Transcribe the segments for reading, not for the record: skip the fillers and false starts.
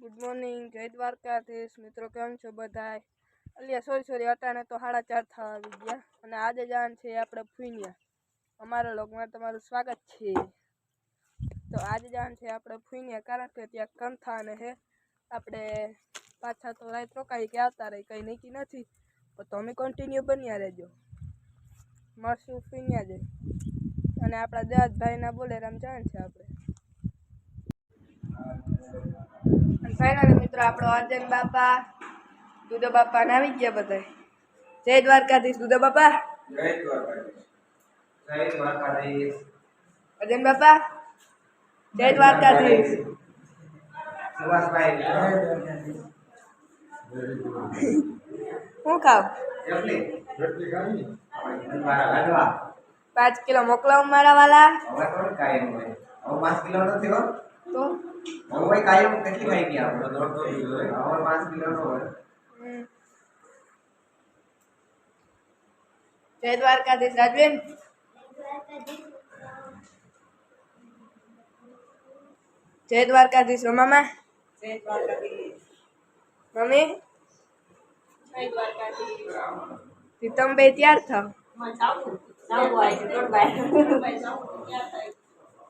Good morning, જય દ્વારકાધીશ મિત્રો. કેમ છો બધાય? અલિયા સોરી અટાણે તો 4:30 થવા આવી ગયા અને આજે જવાનું છે આપણે ફુઈનિયા. અમારા લોકમાં તમારું સ્વાગત છે. તો આજે જવાનું છે આપણે ફુઈનિયા, કારણ કે ત્યાં કંથા અને હે આપણે પાછા તો રાત રોકાઈ કે આવતા રહી કંઈ નક્કી નથી, તો તમે કન્ટિન્યુ બન્યા રહેજો. મળશું ફુઈનિયા જઈ અને આપણા દેવાજભાઈના બોલેરામ જવાનું છે આપણે. ફાઇનલી મિત્રો આપણો અર્જન બાપા દુધો બાપા ને આવી ગયા બધા. જય દ્વારકાધીશ દુધો બાપા. જય દ્વારકાધીશ. જય દ્વારકાધીશ. અર્જન બાપા જય દ્વારકાધીશ. સુભાષભાઈ જય હું ખાવ રોટલી ખાવી મારા લાડવા 5 કિલો મોકલાવ મારા વાલા. હવે થોડી કાયમ હોય, હવે 5 કિલો નથી હો. તો હવે કાયમ કેટલી ખાઈ ગયા આપણે દોઢ કિલો હવે 5 કિલો નો હોય. જય દ્વારકાધીશ રાજબેન. જય દ્વારકાધીશ મામા. જય દ્વારકાધીશ મમ્મી. જય દ્વારકાધીશ. પ્રીતમભાઈ તૈયાર થાવ.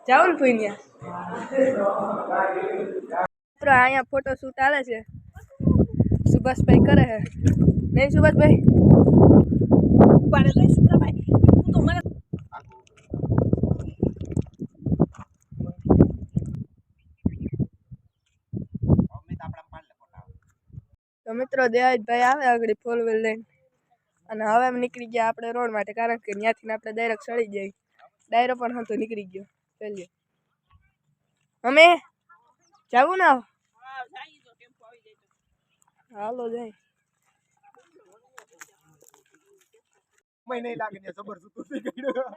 જાઉં ને ફુઈનિયા. મિત્રો અહીંયા ફોટો શૂટ આવે છે, સુભાષભાઈ કરે છે નહીં? સુભાષભાઈ ઉપાડે લઈ સુભાઈ તો મને. તો મિત્રો દેવાજભાઈ આવે આગળ ફોર વ્હીલ લઈને અને હવે અમે નીકળી ગયા આપણે રોડ માટે, કારણ કે ત્યાંથી આપણે ડાયરેક્ટ ચડી જાય. ડાયરો પણ હતો નીકળી ગયો. ચાલીએ અમે જાવું ને. હાલો જાય. મહિને લાગે ને જબર સુતું થઈ ગયું.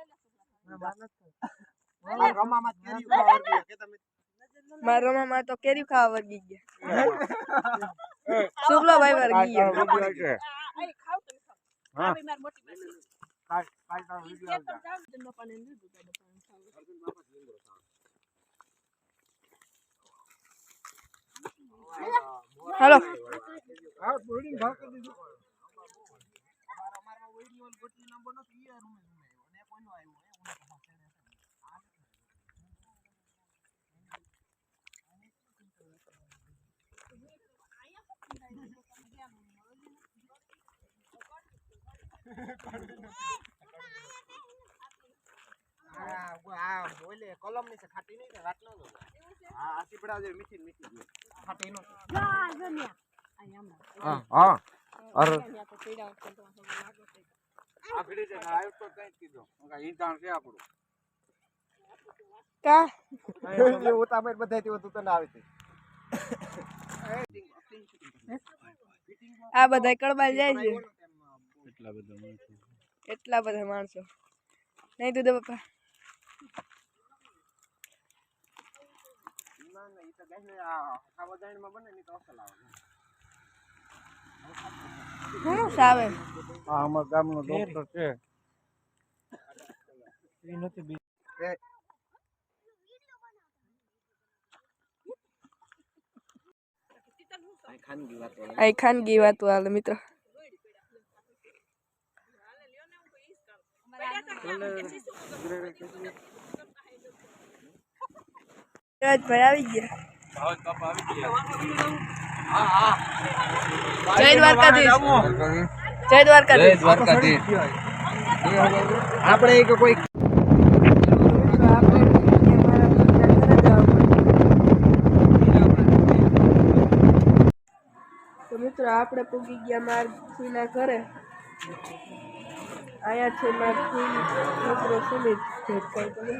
મારા રમામાં તો કેરી ખાવા વર્ગી ગયા. શુભલો ભાઈ વર્ગી ગયા. હાલો બોલે કલમ ની છે, ખાટી નહીં રાત નો. હા આ સીપડા જે મીઠી મીઠી ખાટી નો. હા હા અરે આ ફીડી છે આયો તો કઈ કીધો ઈ જાણ છે આપણું કા એ ઉતામેર બધાથી વધુ તને આવે છે. આ બધા કડબાલ જાય છે. એટલા બધા માણસો નહીં દુધો બાપા. ના ના ઈ તો ગઈ ને આ ખાવા માં બને ની તો અસલ આવે. હું સાવે આ અમાર ગામનો ડોક્ટર છે. ઈ નથી બી આ ખાનગી વાતો હાલે મિત્રો. ભાઈ આવી ગયા. જય દ્વારકાધીશ. જય દ્વારકાધીશ. આપણે એક કોઈ તો મિત્રો આપણે પૂગી ગયા માર ફૂઈના ઘરે. આયા છે માર ફૂઈ છોકરો સુમિત. ભેટ કઈ તમે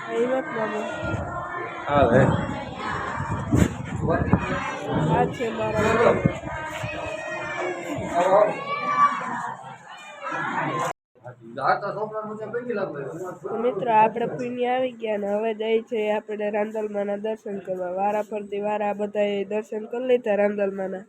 અહીં મત બાબુ. આ છે મારા મિત્રો. આપણે ફૂઈની આવી ગયા ને હવે જઈ છે આપણે રાંદલમાના દર્શન કરવા. વારા ફરતી વારા બધાએ દર્શન કરી લીધા રાંદલમાના.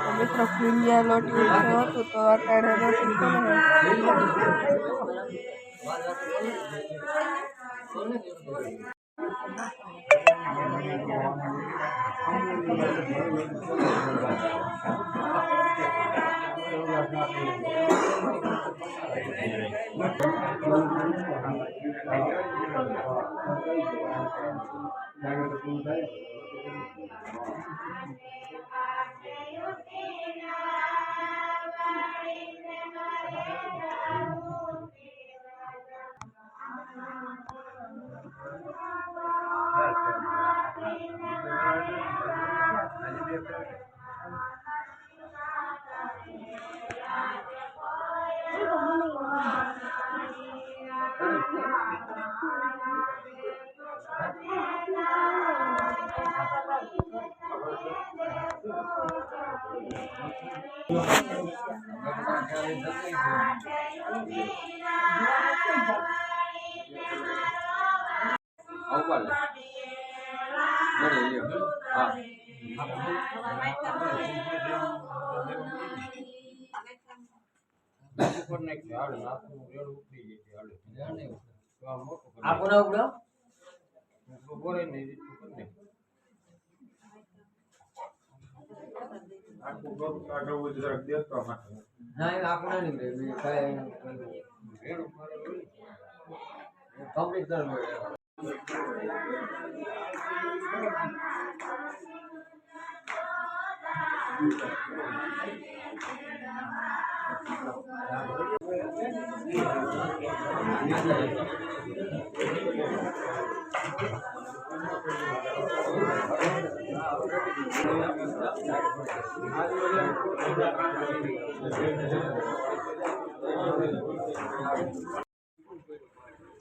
તો મિત્રો ફૂલિયા લોટી હતું તો અટાણે રોટી કરે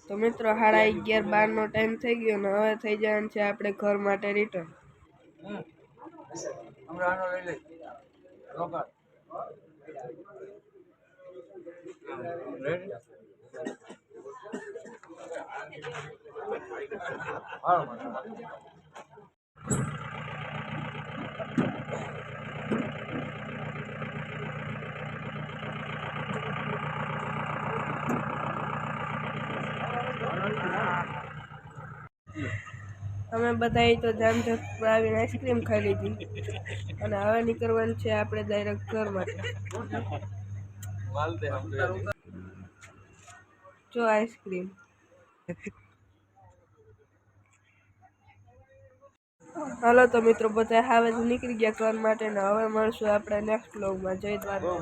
તો મિત્રો 11:30 ટાઈમ થઈ ગયો ને હવે થઈ જવાનું છે આપણે ઘર માટે રિટર્ન. અમે બધા તો જામજોત આવીને આઈસ્ક્રીમ ખાઈ લીધી અને હવે નીકળવાનું છે આપણે ડાયરેક્ટ ઘર માટે. જો આઈસ્ક્રીમ. હાલો તો મિત્રો બધા હવે નીકળી ગયા ઘર માટે ને હવે મળશું આપણે નેક્સ્ટ બ્લોગમાં. જય દ્વારકા.